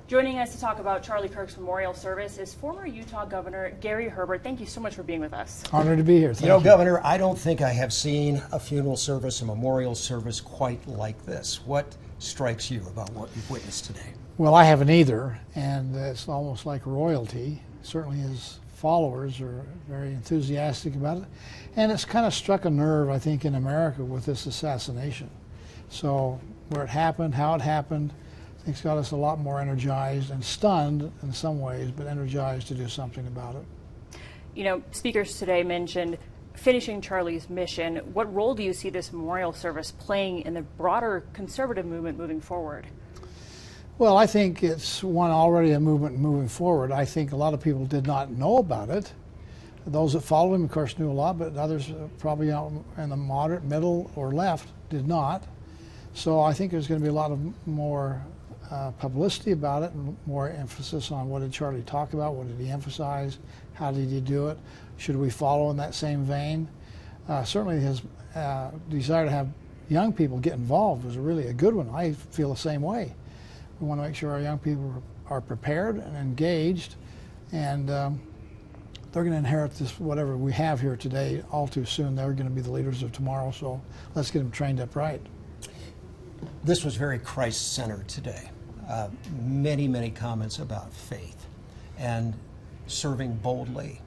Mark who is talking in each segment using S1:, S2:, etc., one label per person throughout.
S1: Joining us to talk about Charlie Kirk's memorial service is former Utah Governor Gary Herbert. Thank you so much for being with us.
S2: Honored to be here.
S3: You know, Governor, I don't think I have seen a funeral service, a memorial service quite like this. What strikes you about what you've witnessed today?
S2: Well, I haven't either, and it's almost like royalty. Certainly his followers are very enthusiastic about it. And it's kind of struck a nerve, I think, in America with this assassination. So where it happened, how it happened, I think it's got us a lot more energized and stunned in some ways, but energized to do something about it.
S1: You know, speakers today mentioned finishing Charlie's mission. What role do you see this memorial service playing in the broader conservative movement moving forward?
S2: Well, I think it's already a movement moving forward. I think a lot of people did not know about it. Those that followed him, of course, knew a lot, but others probably in the moderate, middle, or left did not. So I think there's going to be a lot of more publicity about it and more emphasis on what did Charlie talk about, what did he emphasize, how did he do it, should we follow in that same vein. Certainly his desire to have young people get involved was really a good one. I feel the same way. We want to make sure our young people are prepared and engaged, and they're going to inherit this, whatever we have here today, all too soon. They're going to be the leaders of tomorrow, so let's get them trained up right.
S3: This was very Christ-centered today. Many, many comments about faith and serving boldly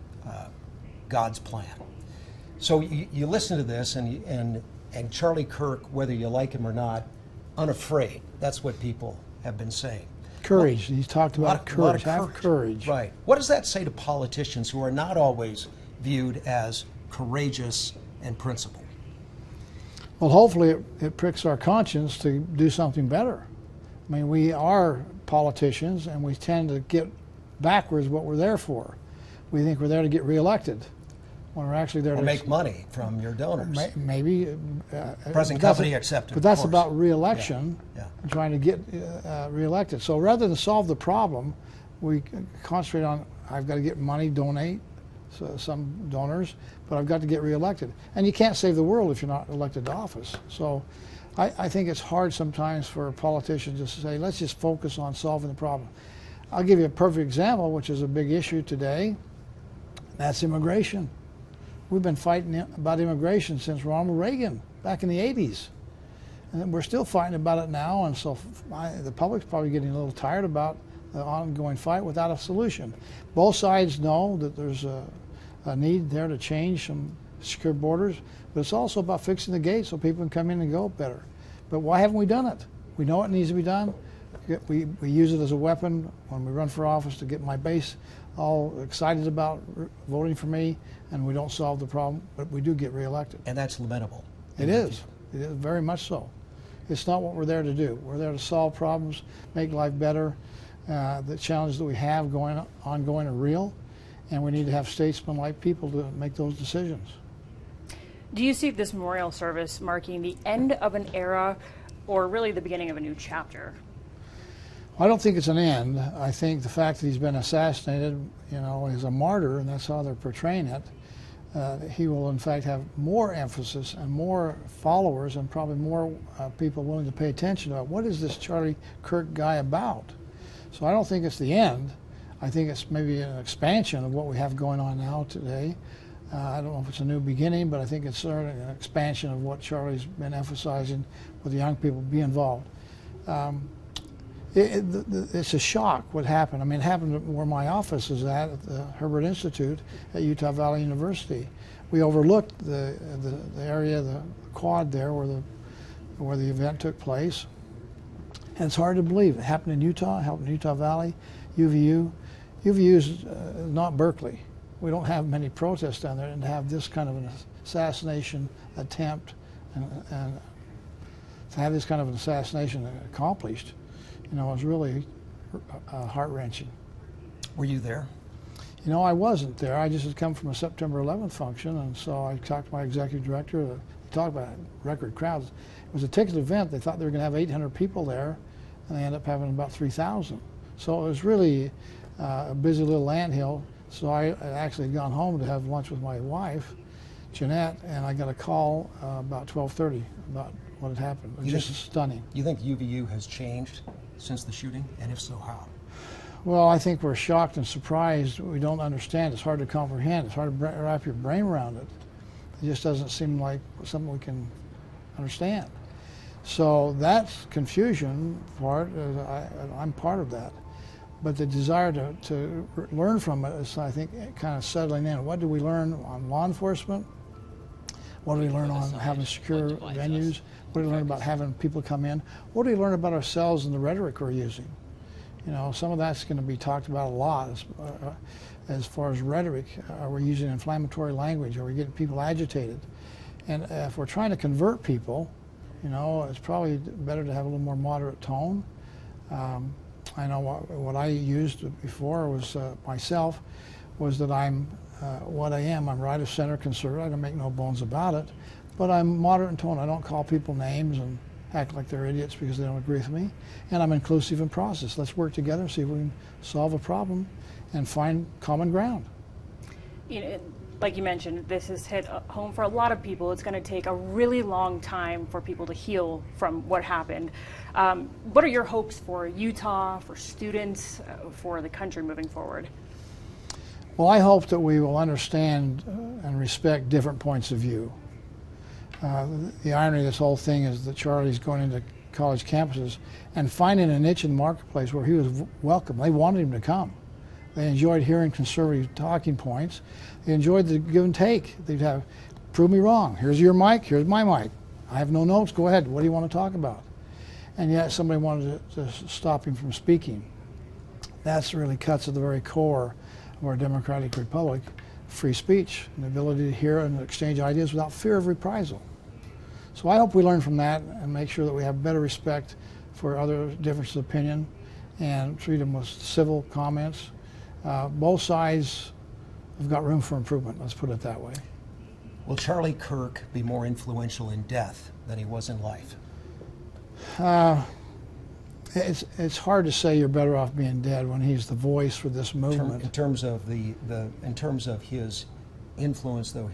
S3: God's plan. So you listen to this, and Charlie Kirk, whether you like him or not, unafraid. That's what people have been saying.
S2: Courage. He's talked about courage. Have courage.
S3: Right. What does that say to politicians who are not always viewed as courageous and principled?
S2: Well, hopefully it pricks our conscience to do something better. I mean, we are politicians, and we tend to get backwards what we're there for. We think we're there to get reelected, when we're actually there
S3: or
S2: to
S3: make money from your donors.
S2: Maybe.
S3: Present company accepted.
S2: But that's about reelection, and trying to get reelected. So rather than solve the problem, we concentrate on, I've got to get money, donate, some donors, but I've got to get reelected. And you can't save the world if you're not elected to office. So I think it's hard sometimes for politicians to say, let's just focus on solving the problem. I'll give you a perfect example, which is a big issue today. That's immigration. We've been fighting about immigration since Ronald Reagan back in the 80s. And we're still fighting about it now, and so the public's probably getting a little tired about the ongoing fight without a solution. Both sides know that there's a need there to change some secure borders, but it's also about fixing the gates so people can come in and go better. But why haven't we done it? We know it needs to be done. We use it as a weapon when we run for office to get my base all excited about voting for me, and we don't solve the problem, but we do get reelected.
S3: And that's lamentable.
S2: It is. It is very much so. It's not what we're there to do. We're there to solve problems, make life better. The challenges that we have ongoing are real, and we need to have statesman-like people to make those decisions.
S1: Do you see this memorial service marking the end of an era or really the beginning of a new chapter?
S2: I don't think it's an end. I think the fact that he's been assassinated, you know, is a martyr, and that's how they're portraying it. He will, in fact, have more emphasis and more followers and probably more people willing to pay attention to what is this Charlie Kirk guy about. So I don't think it's the end. I think it's maybe an expansion of what we have going on now today. I don't know if it's a new beginning, but I think it's certainly an expansion of what Charlie's been emphasizing with the young people be involved. It's a shock what happened. I mean, it happened where my office is at the Herbert Institute at Utah Valley University. We overlooked the area, the quad there where the event took place. And it's hard to believe. It happened in Utah, it happened in Utah Valley, UVU. UVU is not Berkeley. We don't have many protests down there, and to have this kind of an assassination attempt and to have this kind of an assassination accomplished, you know, was really heart-wrenching.
S3: Were you there?
S2: You know, I wasn't there. I just had come from a September 11th function, and so I talked to my executive director. We talked about record crowds. It was a ticketed event. They thought they were going to have 800 people there, and they ended up having about 3,000. So it was really a busy little anthill. So I actually had gone home to have lunch with my wife, Jeanette, and I got a call about 12:30 about what had happened. It was just stunning.
S3: You think UVU has changed since the shooting, and if so, how?
S2: Well, I think we're shocked and surprised. We don't understand. It's hard to comprehend. It's hard to wrap your brain around it. It just doesn't seem like something we can understand. So that's confusion part. I'm part of that. But the desire to learn from it is, I think, kind of settling in. What do we learn on law enforcement? What do we learn on having secure venues? What do we learn about having people come in? What do we learn about ourselves and the rhetoric we're using? You know, some of that's going to be talked about a lot as far as rhetoric. Are we using inflammatory language? Are we getting people agitated? And if we're trying to convert people, you know, it's probably better to have a little more moderate tone. I know what I used before was myself was that I'm what I am. I'm right of center conservative. I don't make no bones about it. But I'm moderate in tone. I don't call people names and act like they're idiots because they don't agree with me. And I'm inclusive in process. Let's work together and see if we can solve a problem and find common ground.
S1: You know, like you mentioned, this has hit home for a lot of people. It's going to take a really long time for people to heal from what happened. What are your hopes for Utah, for students, for the country moving forward?
S2: Well, I hope that we will understand and respect different points of view. The irony of this whole thing is that Charlie's going into college campuses and finding a niche in the marketplace where he was welcome. They wanted him to come. They enjoyed hearing conservative talking points. They enjoyed the give and take. They'd have, prove me wrong. Here's your mic, here's my mic. I have no notes, go ahead. What do you want to talk about? And yet somebody wanted to stop him from speaking. That's really cuts at the very core of our democratic republic, free speech, and the ability to hear and exchange ideas without fear of reprisal. So I hope we learn from that and make sure that we have better respect for other differences of opinion and treat them with civil comments. Both sides have got room for improvement, let's put it that way.
S3: Will Charlie Kirk be more influential in death than he was in life?
S2: It's hard to say you're better off being dead when he's the voice for this movement.
S3: In terms of in terms of his influence, though,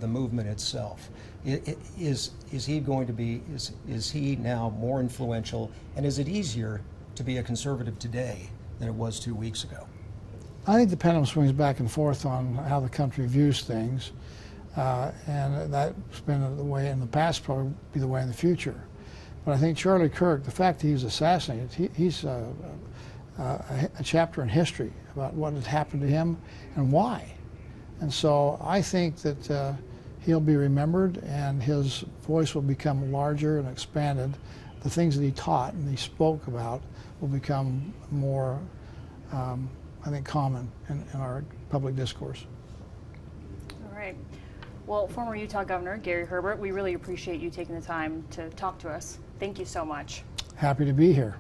S3: the movement itself, is he going to be? Is he now more influential? And is it easier to be a conservative today than it was 2 weeks ago?
S2: I think the pendulum swings back and forth on how the country views things, and that's been the way in the past, probably be the way in the future. But I think Charlie Kirk, the fact that he was assassinated, he's a chapter in history about what had happened to him and why. And so I think that he'll be remembered and his voice will become larger and expanded. The things that he taught and he spoke about will become more, I think, common in our public discourse.
S1: All right. Well, former Utah Governor Gary Herbert, we really appreciate you taking the time to talk to us. Thank you so much.
S2: Happy to be here.